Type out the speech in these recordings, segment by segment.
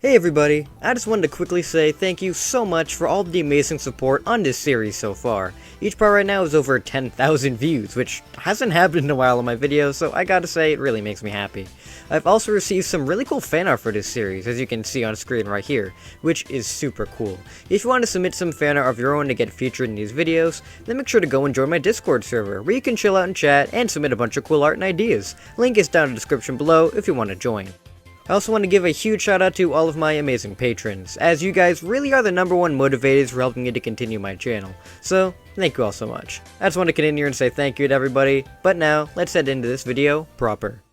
Hey everybody, I just wanted to quickly say thank you so much for all the amazing support on this series so far. Each part right now is over 10,000 views, which hasn't happened in a while on my videos, so I gotta say it really makes me happy. I've also received some really cool fan art for this series, as you can see on screen right here, which is super cool. If you want to submit some fan art of your own to get featured in these videos, then make sure to go and join my Discord server, where you can chill out and chat and submit a bunch of cool art and ideas. Link is down in the description below if you want to join. I also want to give a huge shout out to all of my amazing patrons, as you guys really are the #1 motivators for helping me to continue my channel, so thank you all so much. I just want to continue and say thank you to everybody, but now let's head into this video proper.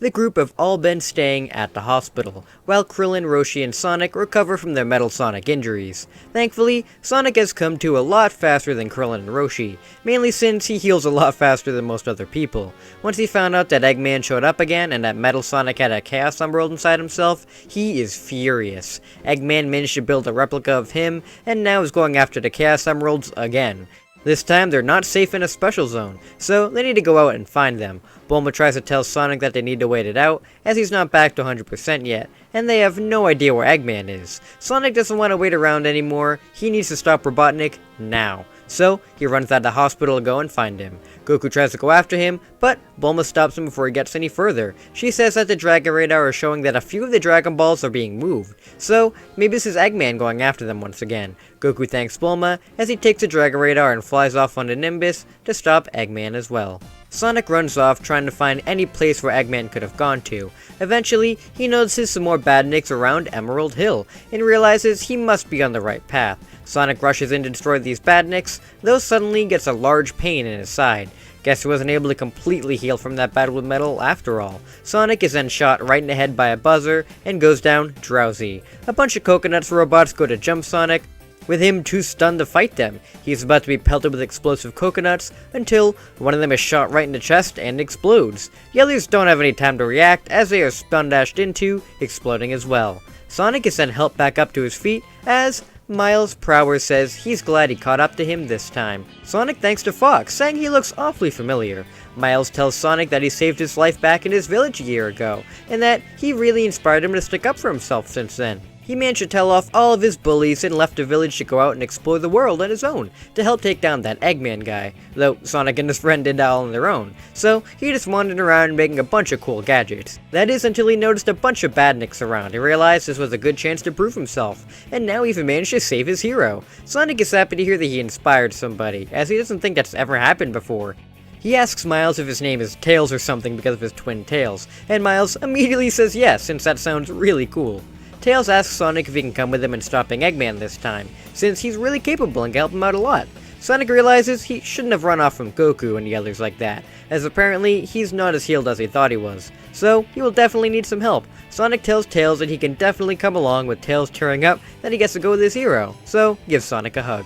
The group have all been staying at the hospital, while Krillin, Roshi, and Sonic recover from their Metal Sonic injuries. Thankfully, Sonic has come to a lot faster than Krillin and Roshi, mainly since he heals a lot faster than most other people. Once he found out that Eggman showed up again and that Metal Sonic had a Chaos Emerald inside himself, he is furious. Eggman managed to build a replica of him, and now is going after the Chaos Emeralds again. This time, they're not safe in a special zone, so they need to go out and find them. Bulma tries to tell Sonic that they need to wait it out, as he's not back to 100% yet, and they have no idea where Eggman is. Sonic doesn't want to wait around anymore, he needs to stop Robotnik now. So, he runs out of the hospital to go and find him. Goku tries to go after him, but Bulma stops him before he gets any further. She says that the Dragon Radar is showing that a few of the Dragon Balls are being moved, so maybe this is Eggman going after them once again. Goku thanks Bulma as he takes the Dragon Radar and flies off on the Nimbus to stop Eggman as well. Sonic runs off trying to find any place where Eggman could have gone to. Eventually, he notices some more badniks around Emerald Hill, and realizes he must be on the right path. Sonic rushes in to destroy these badniks, though suddenly gets a large pain in his side. Guess he wasn't able to completely heal from that battle with Metal after all. Sonic is then shot right in the head by a buzzer, and goes down drowsy. A bunch of Coconuts robots go to jump Sonic, with him too stunned to fight them. He's about to be pelted with explosive coconuts until one of them is shot right in the chest and explodes. The others don't have any time to react as they are stun dashed into, exploding as well. Sonic is then helped back up to his feet as Miles Prower says he's glad he caught up to him this time. Sonic thanks to Fox, saying he looks awfully familiar. Miles tells Sonic that he saved his life back in his village a year ago, and that he really inspired him to stick up for himself since then. He managed to tell off all of his bullies and left the village to go out and explore the world on his own to help take down that Eggman guy, though Sonic and his friend did that all on their own, so he just wandered around making a bunch of cool gadgets. That is until he noticed a bunch of badniks around and realized this was a good chance to prove himself, and now he even managed to save his hero. Sonic is happy to hear that he inspired somebody, as he doesn't think that's ever happened before. He asks Miles if his name is Tails or something because of his twin tails, and Miles immediately says yes, since that sounds really cool. Tails asks Sonic if he can come with him in stopping Eggman this time, since he's really capable and can help him out a lot. Sonic realizes he shouldn't have run off from Goku and the others like that, as apparently he's not as healed as he thought he was, so he will definitely need some help. Sonic tells Tails that he can definitely come along, with Tails tearing up that he gets to go with his hero, so gives Sonic a hug.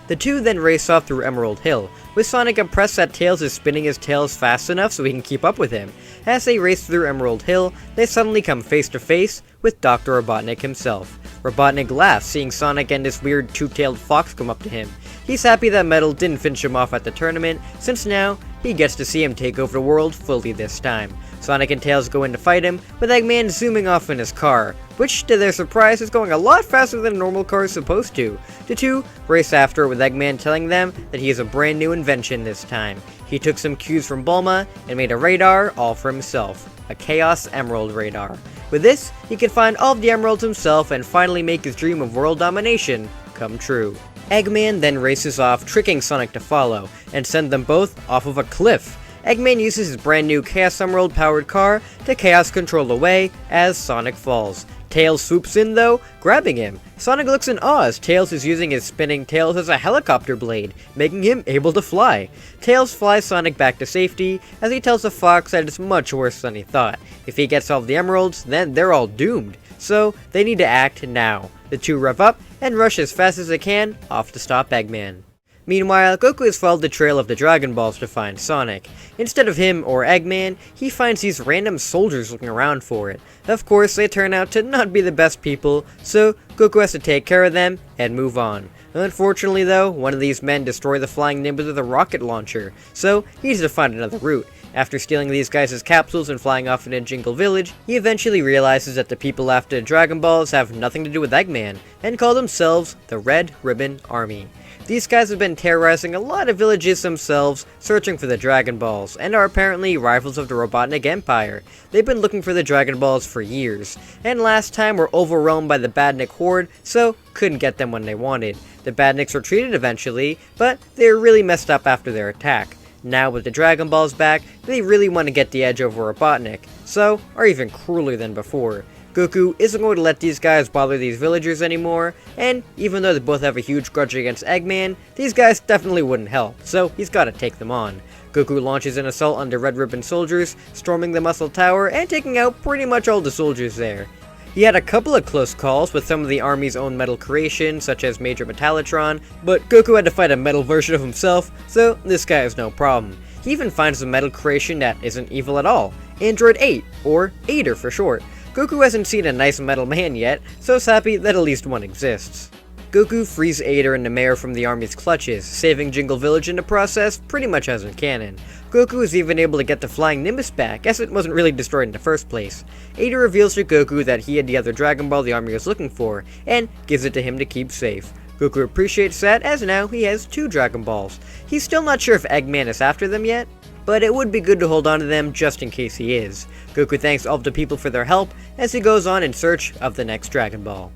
The two then race off through Emerald Hill, with Sonic impressed that Tails is spinning his tails fast enough so he can keep up with him. As they race through Emerald Hill, they suddenly come face to face with Dr. Robotnik himself. Robotnik laughs, seeing Sonic and this weird two-tailed fox come up to him. He's happy that Metal didn't finish him off at the tournament, since now he gets to see him take over the world fully this time. Sonic and Tails go in to fight him, with Eggman zooming off in his car, which to their surprise is going a lot faster than a normal car is supposed to. The two race after, with Eggman telling them that he has a brand new invention this time. He took some cues from Bulma and made a radar all for himself, a Chaos Emerald radar. With this, he can find all of the emeralds himself and finally make his dream of world domination come true. Eggman then races off, tricking Sonic to follow, and send them both off of a cliff. Eggman uses his brand new Chaos Emerald powered car to Chaos Control away as Sonic falls. Tails swoops in though, grabbing him. Sonic looks in awe as Tails is using his spinning tails as a helicopter blade, making him able to fly. Tails flies Sonic back to safety as he tells the fox that it's much worse than he thought. If he gets all of the emeralds, then they're all doomed. So they need to act now. The two rev up and rush as fast as they can off to stop Eggman. Meanwhile, Goku has followed the trail of the Dragon Balls to find Sonic. Instead of him or Eggman, he finds these random soldiers looking around for it. Of course, they turn out to not be the best people, so Goku has to take care of them and move on. Unfortunately though, one of these men destroyed the flying Nimbus with a rocket launcher, so he needs to find another route. After stealing these guys' capsules and flying off into Jingle Village, he eventually realizes that the people after Dragon Balls have nothing to do with Eggman, and call themselves the Red Ribbon Army. These guys have been terrorizing a lot of villages themselves, searching for the Dragon Balls, and are apparently rivals of the Robotnik Empire. They've been looking for the Dragon Balls for years, and last time were overwhelmed by the Badnik Horde, so couldn't get them when they wanted. The Badniks retreated eventually, but they were really messed up after their attack. Now with the Dragon Balls back, they really want to get the edge over Robotnik, so are even crueler than before. Goku isn't going to let these guys bother these villagers anymore, and even though they both have a huge grudge against Eggman, these guys definitely wouldn't help, so he's got to take them on. Goku launches an assault on the Red Ribbon soldiers, storming the Muscle Tower and taking out pretty much all the soldiers there. He had a couple of close calls with some of the army's own metal creations, such as Major Metallitron, but Goku had to fight a metal version of himself, so this guy is no problem. He even finds a metal creation that isn't evil at all, Android 8, or Aider for short. Goku hasn't seen a nice metal man yet, so is happy that at least one exists. Goku frees Aider and the mayor from the army's clutches, saving Jingle Village in the process pretty much as in canon. Goku is even able to get the flying Nimbus back, as it wasn't really destroyed in the first place. Aider reveals to Goku that he had the other Dragon Ball the army was looking for, and gives it to him to keep safe. Goku appreciates that, as now he has 2 Dragon Balls. He's still not sure if Eggman is after them yet, but it would be good to hold on to them just in case he is. Goku thanks all of the people for their help as he goes on in search of the next Dragon Ball.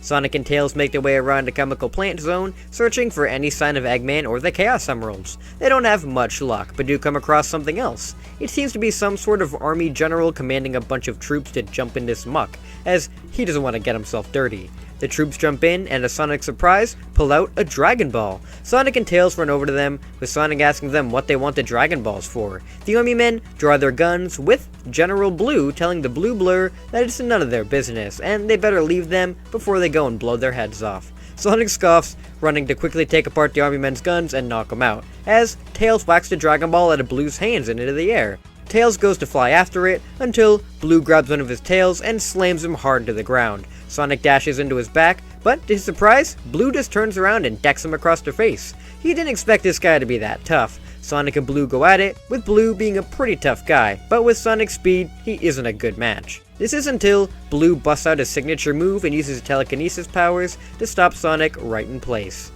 Sonic and Tails make their way around the Chemical Plant Zone, searching for any sign of Eggman or the Chaos Emeralds. They don't have much luck, but do come across something else. It seems to be some sort of army general commanding a bunch of troops to jump in this muck, as he doesn't want to get himself dirty. The troops jump in, and to Sonic's surprise, pull out a Dragon Ball. Sonic and Tails run over to them, with Sonic asking them what they want the Dragon Balls for. The army men draw their guns, with General Blue telling the Blue Blur that it's none of their business, and they better leave them before they go and blow their heads off. Sonic scoffs, running to quickly take apart the army men's guns and knock them out, as Tails whacks the Dragon Ball out of Blue's hands and into the air. Tails goes to fly after it, until Blue grabs one of his tails and slams him hard into the ground. Sonic dashes into his back, but to his surprise, Blue just turns around and decks him across the face. He didn't expect this guy to be that tough. Sonic and Blue go at it, with Blue being a pretty tough guy, but with Sonic's speed, he isn't a good match. This is until Blue busts out his signature move and uses telekinesis powers to stop Sonic right in place.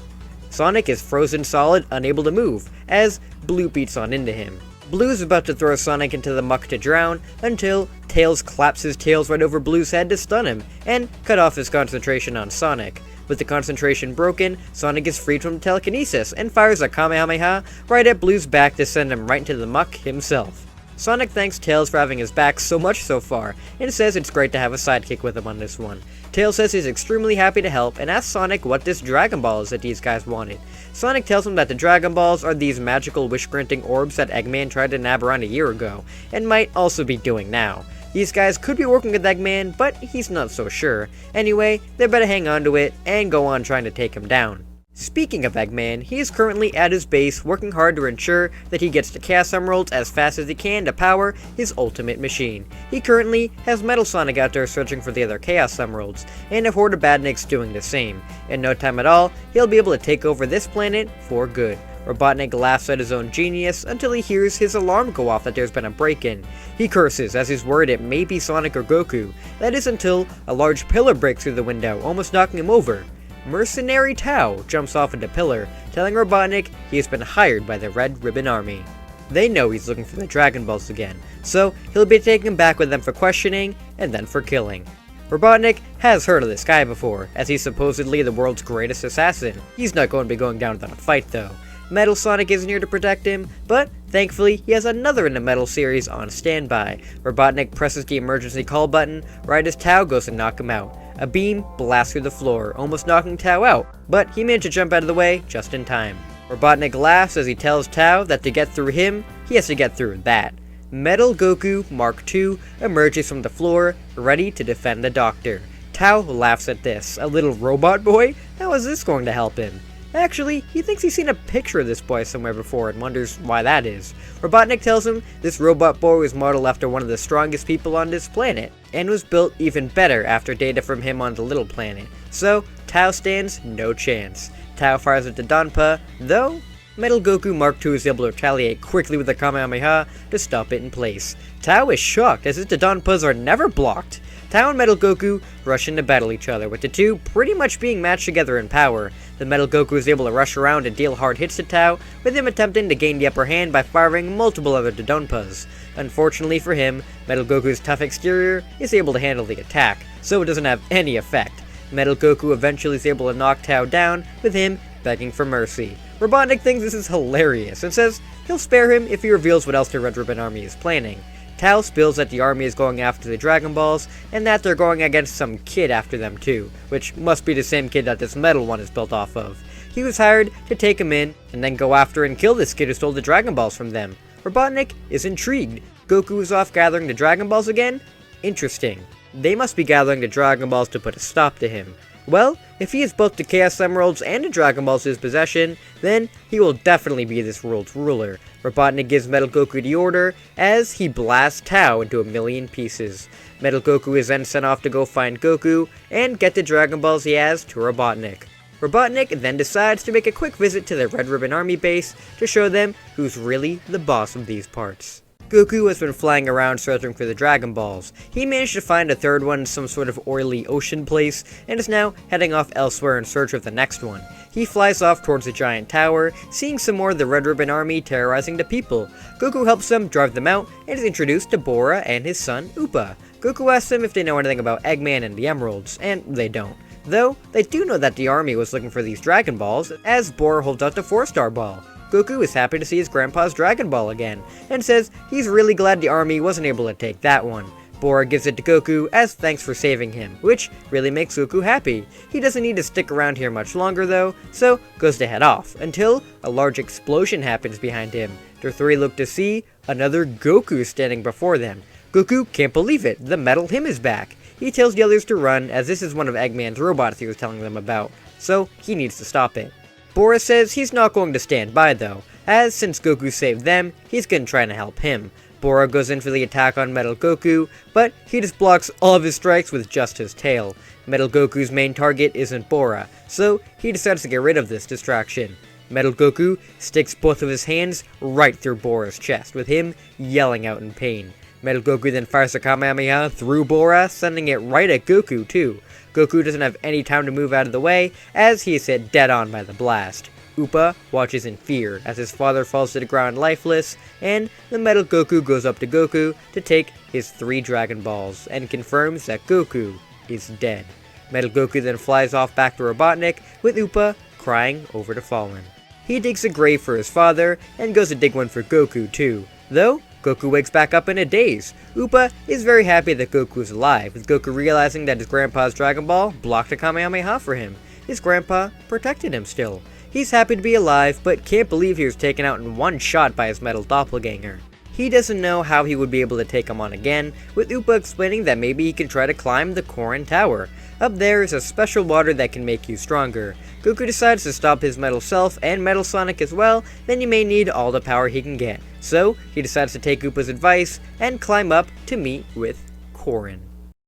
Sonic is frozen solid, unable to move, as Blue beats on into him. Blue is about to throw Sonic into the muck to drown, until Tails claps his tails right over Blue's head to stun him, and cut off his concentration on Sonic. With the concentration broken, Sonic is freed from telekinesis, and fires a Kamehameha right at Blue's back to send him right into the muck himself. Sonic thanks Tails for having his back so much so far, and says it's great to have a sidekick with him on this one. Tails says he's extremely happy to help, and asks Sonic what this Dragon Ball is that these guys wanted. Sonic tells him that the Dragon Balls are these magical wish-granting orbs that Eggman tried to nab around a year ago, and might also be doing now. These guys could be working with Eggman, but he's not so sure. Anyway, they better hang on to it, and go on trying to take him down. Speaking of Eggman, he is currently at his base working hard to ensure that he gets the Chaos Emeralds as fast as he can to power his ultimate machine. He currently has Metal Sonic out there searching for the other Chaos Emeralds, and a horde of Badniks doing the same. In no time at all, he'll be able to take over this planet for good. Robotnik laughs at his own genius until he hears his alarm go off that there's been a break-in. He curses as he's worried it may be Sonic or Goku. That is until a large pillar breaks through the window, almost knocking him over. Mercenary Tao jumps off into Pillar, telling Robotnik he has been hired by the Red Ribbon Army. They know he's looking for the Dragon Balls again, so he'll be taking him back with them for questioning, and then for killing. Robotnik has heard of this guy before, as he's supposedly the world's greatest assassin. He's not going to be going down without a fight though. Metal Sonic isn't here to protect him, but thankfully he has another in the Metal series on standby. Robotnik presses the emergency call button right as Tao goes to knock him out. A beam blasts through the floor, almost knocking Tao out, but he managed to jump out of the way just in time. Robotnik laughs as he tells Tao that to get through him, he has to get through that. Metal Goku Mark II emerges from the floor, ready to defend the Doctor. Tao laughs at this. A little robot boy? How is this going to help him? Actually, he thinks he's seen a picture of this boy somewhere before and wonders why that is. Robotnik tells him this robot boy was modeled after one of the strongest people on this planet, and was built even better after data from him on the little planet. So, Tao stands no chance. Tao fires at the Donpa, though Metal Goku Mark II is able to retaliate quickly with a Kamehameha to stop it in place. Tao is shocked as his Donpas are never blocked. Tao and Metal Goku rush in to battle each other, with the two pretty much being matched together in power. The Metal Goku is able to rush around and deal hard hits to Tao, with him attempting to gain the upper hand by firing multiple other Dodonpas. Unfortunately for him, Metal Goku's tough exterior is able to handle the attack, so it doesn't have any effect. Metal Goku eventually is able to knock Tao down, with him begging for mercy. Robotnik thinks this is hilarious and says he'll spare him if he reveals what else the Red Ribbon Army is planning. Tao spills that the army is going after the Dragon Balls, and that they're going against some kid after them too, which must be the same kid that this metal one is built off of. He was hired to take him in, and then go after and kill this kid who stole the Dragon Balls from them. Robotnik is intrigued. Goku is off gathering the Dragon Balls again? Interesting. They must be gathering the Dragon Balls to put a stop to him. Well, if he has both the Chaos Emeralds and the Dragon Balls in his possession, then he will definitely be this world's ruler. Robotnik gives Metal Goku the order, as he blasts Tao into a million pieces. Metal Goku is then sent off to go find Goku, and get the Dragon Balls he has to Robotnik. Robotnik then decides to make a quick visit to the Red Ribbon Army base to show them who's really the boss of these parts. Goku has been flying around searching for the Dragon Balls. He managed to find a third one in some sort of oily ocean place, and is now heading off elsewhere in search of the next one. He flies off towards the giant tower, seeing some more of the Red Ribbon Army terrorizing the people. Goku helps them drive them out, and is introduced to Bora and his son, Upa. Goku asks them if they know anything about Eggman and the Emeralds, and they don't. Though, they do know that the army was looking for these Dragon Balls, as Bora holds out the 4-star ball. Goku is happy to see his grandpa's Dragon Ball again, and says he's really glad the army wasn't able to take that one. Bora gives it to Goku as thanks for saving him, which really makes Goku happy. He doesn't need to stick around here much longer though, so goes to head off, until a large explosion happens behind him. The three look to see another Goku standing before them. Goku can't believe it, the metal him is back. He tells the others to run, as this is one of Eggman's robots he was telling them about, so he needs to stop it. Bora says he's not going to stand by though, as since Goku saved them, he's gonna try to help him. Bora goes in for the attack on Metal Goku, but he just blocks all of his strikes with just his tail. Metal Goku's main target isn't Bora, so he decides to get rid of this distraction. Metal Goku sticks both of his hands right through Bora's chest, with him yelling out in pain. Metal Goku then fires a Kamehameha through Bora, sending it right at Goku too. Goku doesn't have any time to move out of the way, as he is hit dead on by the blast. Upa watches in fear as his father falls to the ground lifeless, and the Metal Goku goes up to Goku to take his 3 Dragon Balls, and confirms that Goku is dead. Metal Goku then flies off back to Robotnik, with Upa crying over the fallen. He digs a grave for his father, and goes to dig one for Goku too, though Goku wakes back up in a daze. Upa is very happy that Goku is alive, with Goku realizing that his grandpa's Dragon Ball blocked a Kamehameha for him. His grandpa protected him still. He's happy to be alive, but can't believe he was taken out in one shot by his metal doppelganger. He doesn't know how he would be able to take him on again, with Upa explaining that maybe he could try to climb the Korin Tower. Up there is a special water that can make you stronger. Goku decides to stop his metal self and Metal Sonic as well, then you may need all the power he can get. So, he decides to take Upa's advice and climb up to meet with Korin.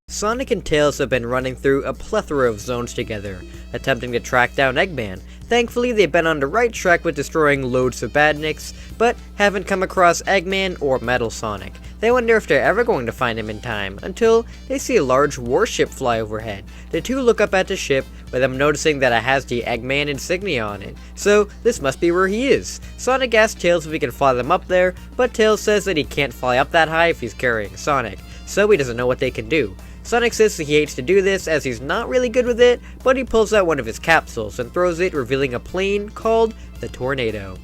Sonic and Tails have been running through a plethora of zones together, attempting to track down Eggman. Thankfully, they've been on the right track with destroying loads of badniks, but haven't come across Eggman or Metal Sonic. They wonder if they're ever going to find him in time, until they see a large warship fly overhead. The two look up at the ship, with them noticing that it has the Eggman insignia on it, so this must be where he is. Sonic asks Tails if he can fly them up there, but Tails says that he can't fly up that high if he's carrying Sonic, so he doesn't know what they can do. Sonic says he hates to do this as he's not really good with it, but he pulls out one of his capsules and throws it, revealing a plane called the Tornado.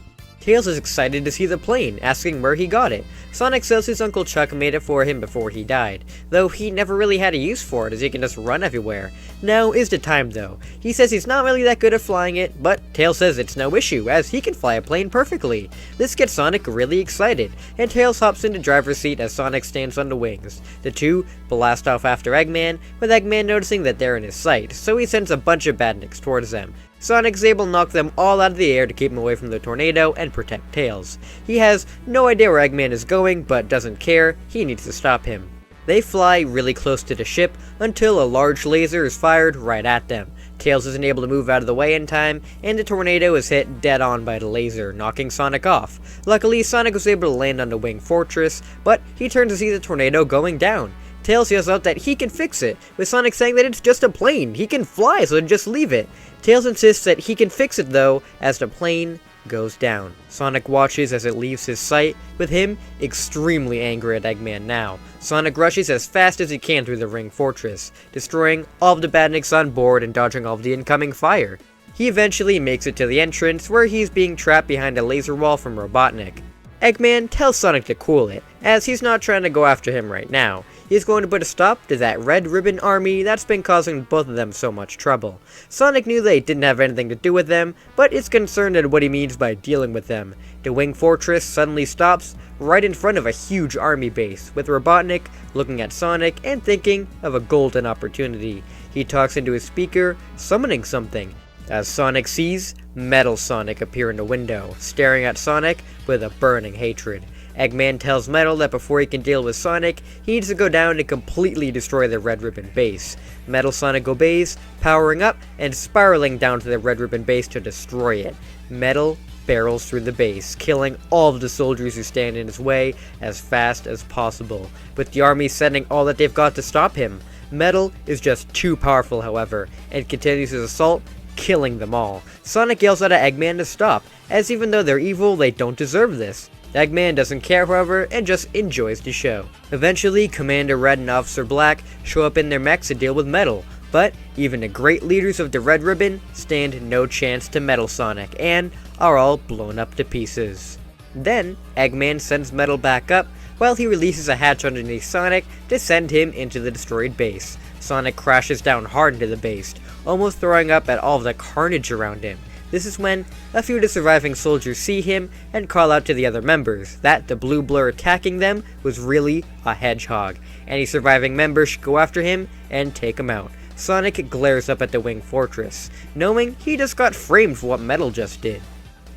Tails is excited to see the plane, asking where he got it. Sonic says his Uncle Chuck made it for him before he died, though he never really had a use for it as he can just run everywhere. Now is the time though. He says he's not really that good at flying it, but Tails says it's no issue as he can fly a plane perfectly. This gets Sonic really excited, and Tails hops into driver's seat as Sonic stands on the wings. The two blast off after Eggman, with Eggman noticing that they're in his sight, so he sends a bunch of badniks towards them. Sonic is able to knock them all out of the air to keep him away from the tornado and protect Tails. He has no idea where Eggman is going, but doesn't care, he needs to stop him. They fly really close to the ship until a large laser is fired right at them. Tails isn't able to move out of the way in time, and the tornado is hit dead on by the laser, knocking Sonic off. Luckily, Sonic was able to land on the Wing Fortress, but he turns to see the tornado going down. Tails yells out that he can fix it, with Sonic saying that it's just a plane, he can fly, so just leave it. Tails insists that he can fix it though, as the plane goes down. Sonic watches as it leaves his sight, with him extremely angry at Eggman now. Sonic rushes as fast as he can through the Ring Fortress, destroying all of the badniks on board and dodging all of the incoming fire. He eventually makes it to the entrance, where he's being trapped behind a laser wall from Robotnik. Eggman tells Sonic to cool it, as he's not trying to go after him right now. He's going to put a stop to that Red Ribbon army that's been causing both of them so much trouble. Sonic knew they didn't have anything to do with them, but is concerned at what he means by dealing with them. The Wing Fortress suddenly stops right in front of a huge army base, with Robotnik looking at Sonic and thinking of a golden opportunity. He talks into his speaker, summoning something, as Sonic sees Metal Sonic appear in the window, staring at Sonic with a burning hatred. Eggman tells Metal that before he can deal with Sonic, he needs to go down and completely destroy the Red Ribbon base. Metal Sonic obeys, powering up and spiraling down to the Red Ribbon base to destroy it. Metal barrels through the base, killing all of the soldiers who stand in his way as fast as possible, with the army sending all that they've got to stop him. Metal is just too powerful, however, and continues his assault, killing them all. Sonic yells out at Eggman to stop, as even though they're evil, they don't deserve this. Eggman doesn't care, however, and just enjoys the show. Eventually, Commander Red and Officer Black show up in their mechs to deal with Metal, but even the great leaders of the Red Ribbon stand no chance to Metal Sonic, and are all blown up to pieces. Then, Eggman sends Metal back up, while he releases a hatch underneath Sonic to send him into the destroyed base. Sonic crashes down hard into the base, almost throwing up at all of the carnage around him. This is when a few of the surviving soldiers see him and call out to the other members that the blue blur attacking them was really a hedgehog. Any surviving members should go after him and take him out. Sonic glares up at the Wing Fortress, knowing he just got framed for what Metal just did.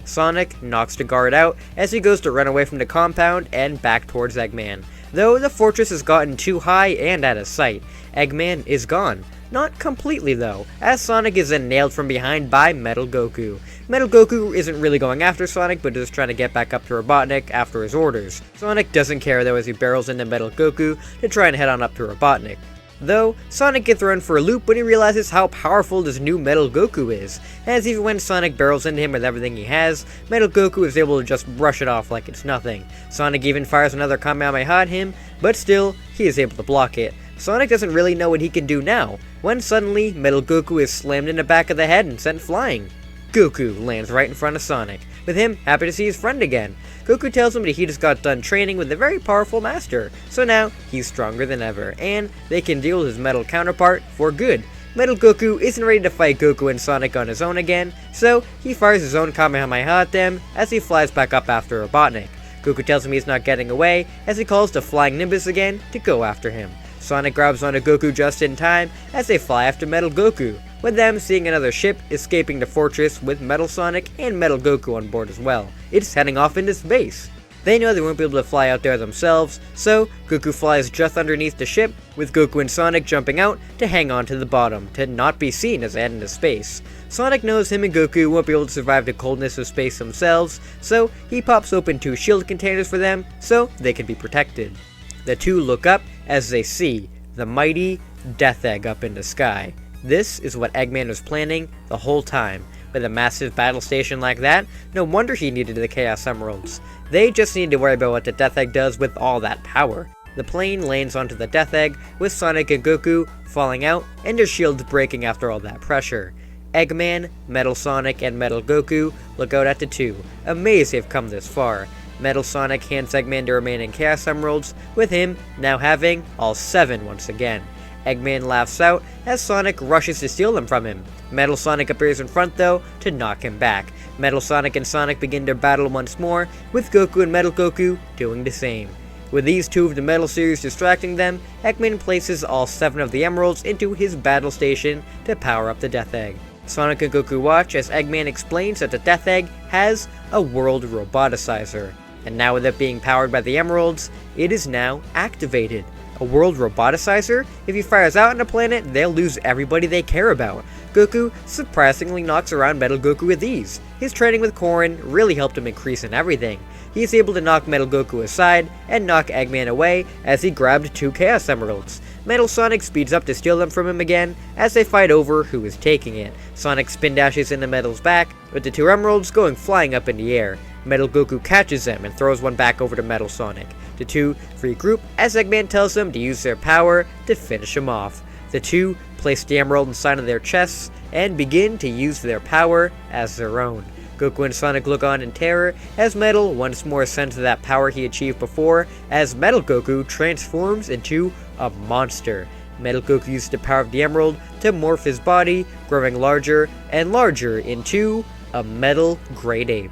Sonic knocks the guard out as he goes to run away from the compound and back towards Eggman. Though the fortress has gotten too high and out of sight, Eggman is gone. Not completely though, as Sonic is then nailed from behind by Metal Goku. Metal Goku isn't really going after Sonic, but is trying to get back up to Robotnik after his orders. Sonic doesn't care though as he barrels into Metal Goku to try and head on up to Robotnik. Though, Sonic gets thrown for a loop when he realizes how powerful this new Metal Goku is, as even when Sonic barrels into him with everything he has, Metal Goku is able to just brush it off like it's nothing. Sonic even fires another Kamehameha at him, but still, he is able to block it. Sonic doesn't really know what he can do now, when suddenly, Metal Goku is slammed in the back of the head and sent flying. Goku lands right in front of Sonic, with him happy to see his friend again. Goku tells him that he just got done training with a very powerful master, so now he's stronger than ever, and they can deal with his metal counterpart for good. Metal Goku isn't ready to fight Goku and Sonic on his own again, so he fires his own Kamehameha at them as he flies back up after Robotnik. Goku tells him he's not getting away, as he calls the Flying Nimbus again to go after him. Sonic grabs onto Goku just in time as they fly after Metal Goku, with them seeing another ship escaping the fortress with Metal Sonic and Metal Goku on board as well. It's heading off into space. They know they won't be able to fly out there themselves, so Goku flies just underneath the ship, with Goku and Sonic jumping out to hang on to the bottom, to not be seen as they head into space. Sonic knows him and Goku won't be able to survive the coldness of space themselves, so he pops open 2 shield containers for them so they can be protected. The two look up as they see the mighty Death Egg up in the sky. This is what Eggman was planning the whole time. With a massive battle station like that, no wonder he needed the Chaos Emeralds. They just need to worry about what the Death Egg does with all that power. The plane lands onto the Death Egg, with Sonic and Goku falling out and their shields breaking after all that pressure. Eggman, Metal Sonic, and Metal Goku look out at the two, amazed they've come this far. Metal Sonic hands Eggman the remaining Chaos Emeralds, with him now having all 7 once again. Eggman laughs out as Sonic rushes to steal them from him. Metal Sonic appears in front though to knock him back. Metal Sonic and Sonic begin their battle once more, with Goku and Metal Goku doing the same. With these two of the Metal series distracting them, Eggman places all 7 of the emeralds into his battle station to power up the Death Egg. Sonic and Goku watch as Eggman explains that the Death Egg has a world roboticizer, and now with it being powered by the emeralds, it is now activated. A world roboticizer? If he fires out on a planet, they'll lose everybody they care about. Goku surprisingly knocks around Metal Goku with ease. His training with Korin really helped him increase in everything. He is able to knock Metal Goku aside and knock Eggman away as he grabbed 2 Chaos Emeralds. Metal Sonic speeds up to steal them from him again as they fight over who is taking it. Sonic spin dashes into Metal's back, with the 2 emeralds going flying up in the air. Metal Goku catches them and throws one back over to Metal Sonic. The 2 regroup as Eggman tells them to use their power to finish him off. The 2 place the emerald inside of their chests and begin to use their power as their own. Goku and Sonic look on in terror as Metal once more sends that power he achieved before as Metal Goku transforms into a monster. Metal Goku uses the power of the emerald to morph his body, growing larger and larger into a metal great ape.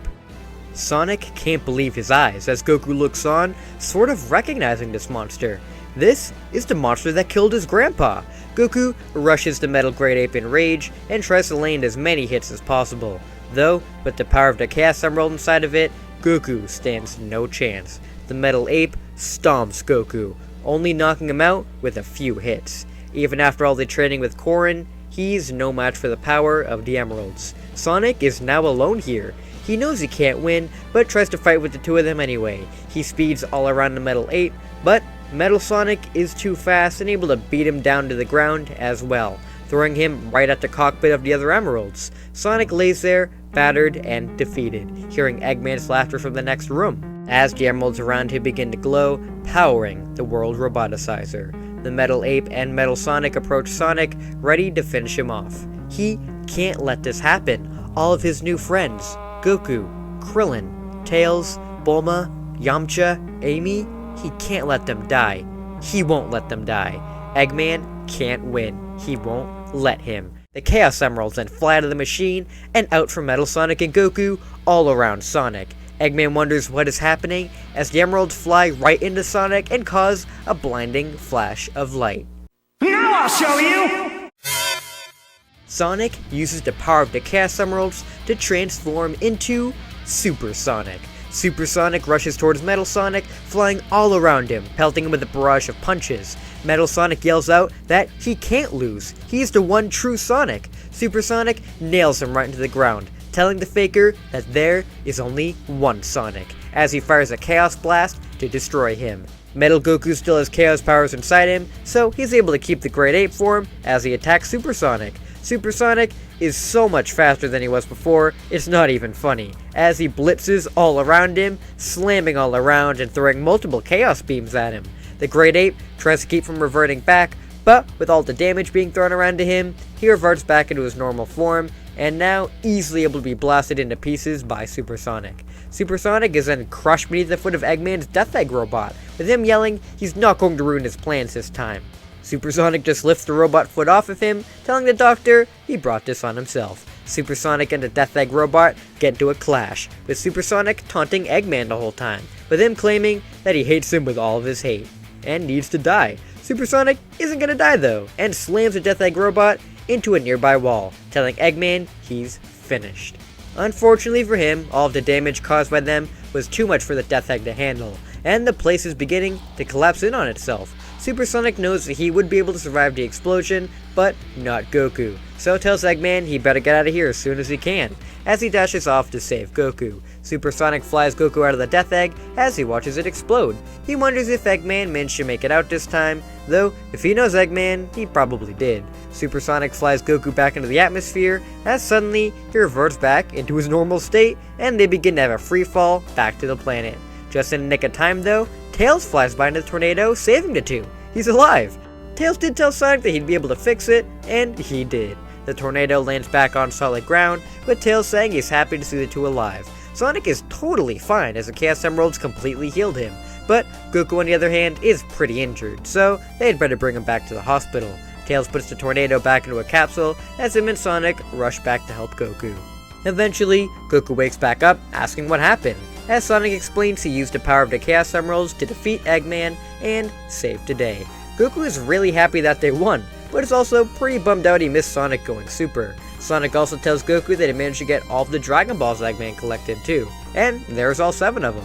Sonic can't believe his eyes as Goku looks on, sort of recognizing this monster. This is the monster that killed his grandpa. Goku rushes the metal great ape in rage and tries to land as many hits as possible. Though, with the power of the Chaos Emerald inside of it, Goku stands no chance. The metal ape stomps Goku, only knocking him out with a few hits. Even after all the training with Korin, he's no match for the power of the emeralds. Sonic is now alone here. He knows he can't win, but tries to fight with the 2 of them anyway. He speeds all around the metal ape, but Metal Sonic is too fast and able to beat him down to the ground as well, throwing him right at the cockpit of the other emeralds. Sonic lays there, battered and defeated, hearing Eggman's laughter from the next room, as the emeralds around him begin to glow, powering the world roboticizer. The metal ape and Metal Sonic approach Sonic, ready to finish him off. He can't let this happen. All of his new friends, Goku, Krillin, Tails, Bulma, Yamcha, Amy, he can't let them die. He won't let them die. Eggman can't win. He won't let him. The Chaos Emeralds then fly out of the machine and out from Metal Sonic and Goku all around Sonic. Eggman wonders what is happening as the emeralds fly right into Sonic and cause a blinding flash of light. Now I'll show you! Sonic uses the power of the Chaos Emeralds to transform into Super Sonic. Super Sonic rushes towards Metal Sonic, flying all around him, pelting him with a barrage of punches. Metal Sonic yells out that he can't lose. He's the one true Sonic. Super Sonic nails him right into the ground, telling the faker that there is only one Sonic, as he fires a Chaos Blast to destroy him. Metal Goku still has Chaos powers inside him, so he's able to keep the Great Ape form as he attacks Super Sonic. Super Sonic is so much faster than he was before, it's not even funny, as he blitzes all around him, slamming all around and throwing multiple Chaos Beams at him. The Great Ape tries to keep from reverting back, but with all the damage being thrown around to him, he reverts back into his normal form, and now easily able to be blasted into pieces by Super Sonic. Super Sonic is then crushed beneath the foot of Eggman's Death Egg robot, with him yelling he's not going to ruin his plans this time. Super Sonic just lifts the robot foot off of him, telling the doctor he brought this on himself. Super Sonic and the Death Egg robot get into a clash, with Super Sonic taunting Eggman the whole time, with him claiming that he hates him with all of his hate, and needs to die. Super Sonic isn't gonna die though, and slams the Death Egg robot into a nearby wall, telling Eggman he's finished. Unfortunately for him, all of the damage caused by them was too much for the Death Egg to handle, and the place is beginning to collapse in on itself. Super Sonic knows that he would be able to survive the explosion, but not Goku, so tells Eggman he better get out of here as soon as he can, as he dashes off to save Goku. Super Sonic flies Goku out of the Death Egg as he watches it explode. He wonders if Eggman managed to make it out this time, though if he knows Eggman, he probably did. Super Sonic flies Goku back into the atmosphere, as suddenly he reverts back into his normal state, and they begin to have a free fall back to the planet. Just in the nick of time though, Tails flies by in a tornado, saving the 2. He's alive! Tails did tell Sonic that he'd be able to fix it, and he did. The tornado lands back on solid ground, with Tails saying he's happy to see the 2 alive. Sonic is totally fine as the Chaos Emeralds completely healed him, but Goku on the other hand is pretty injured, so they'd better bring him back to the hospital. Tails puts the tornado back into a capsule as him and Sonic rush back to help Goku. Eventually, Goku wakes back up, asking what happened, as Sonic explains he used the power of the Chaos Emeralds to defeat Eggman and save the day. Goku is really happy that they won, but is also pretty bummed out he missed Sonic going super. Sonic also tells Goku that he managed to get all of the Dragon Balls Eggman collected too, and there's all 7 of them.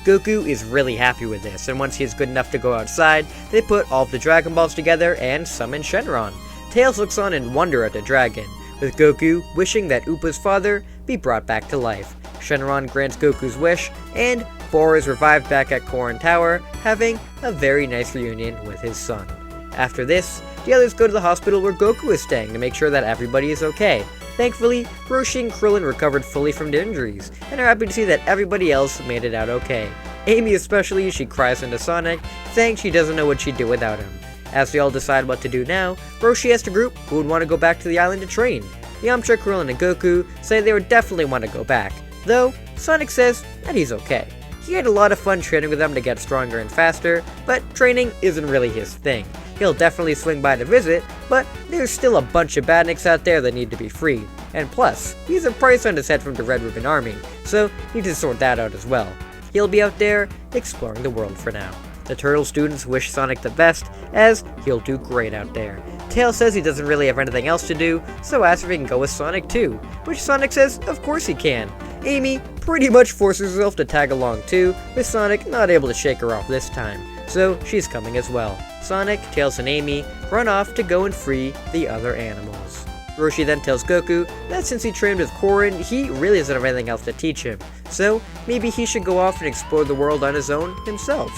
Goku is really happy with this, and once he is good enough to go outside, they put all of the Dragon Balls together and summon Shenron. Tails looks on in wonder at the dragon, with Goku wishing that Upa's father be brought back to life. Shenron grants Goku's wish, and 4 is revived back at Korin Tower, having a very nice reunion with his son. After this, the others go to the hospital where Goku is staying to make sure that everybody is okay. Thankfully, Roshi and Krillin recovered fully from their injuries, and are happy to see that everybody else made it out okay. Amy especially, she cries into Sonic, saying she doesn't know what she'd do without him. As they all decide what to do now, Roshi asks the group who would want to go back to the island to train. Yamcha, Krillin, and Goku say they would definitely want to go back, though Sonic says that he's okay. He had a lot of fun training with them to get stronger and faster, but training isn't really his thing. He'll definitely swing by to visit, but there's still a bunch of badniks out there that need to be freed. And plus, he has a price on his head from the Red Ribbon Army, so he needs to sort that out as well. He'll be out there exploring the world for now. The Turtle students wish Sonic the best, as he'll do great out there. Tails says he doesn't really have anything else to do, so asks if he can go with Sonic too, which Sonic says of course he can. Amy pretty much forces herself to tag along too, with Sonic not able to shake her off this time, so she's coming as well. Sonic, Tails, and Amy run off to go and free the other animals. Roshi then tells Goku that since he trained with Korin, he really doesn't have anything else to teach him, so maybe he should go off and explore the world on his own himself.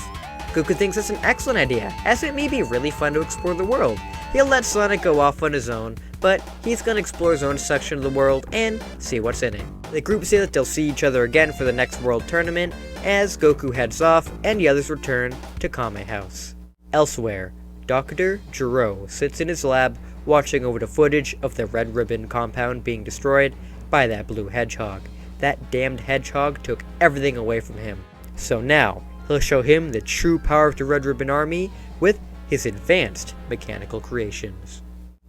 Goku thinks it's an excellent idea, as it may be really fun to explore the world. He'll let Sonic go off on his own, but he's gonna explore his own section of the world and see what's in it. The group say that they'll see each other again for the next world tournament, as Goku heads off and the others return to Kame House. Elsewhere, Dr. Gero sits in his lab watching over the footage of the Red Ribbon compound being destroyed by that blue hedgehog. That damned hedgehog took everything away from him. So now, he'll show him the true power of the Red Ribbon Army with his advanced mechanical creations.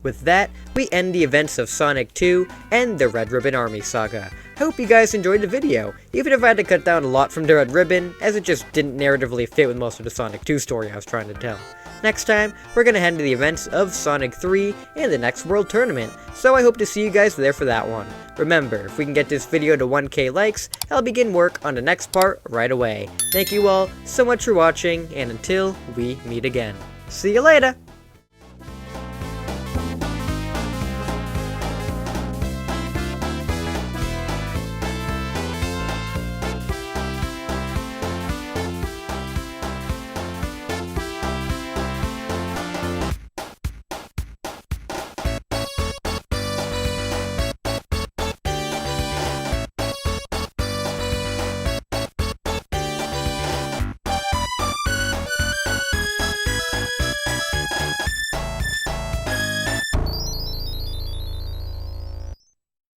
With that, we end the events of Sonic 2 and the Red Ribbon Army saga. Hope you guys enjoyed the video, even if I had to cut down a lot from the Red Ribbon, as it just didn't narratively fit with most of the Sonic 2 story I was trying to tell. Next time, we're going to head into the events of Sonic 3 and the next World Tournament, so I hope to see you guys there for that one. Remember, if we can get this video to 1K likes, I'll begin work on the next part right away. Thank you all so much for watching, and until we meet again. See you later!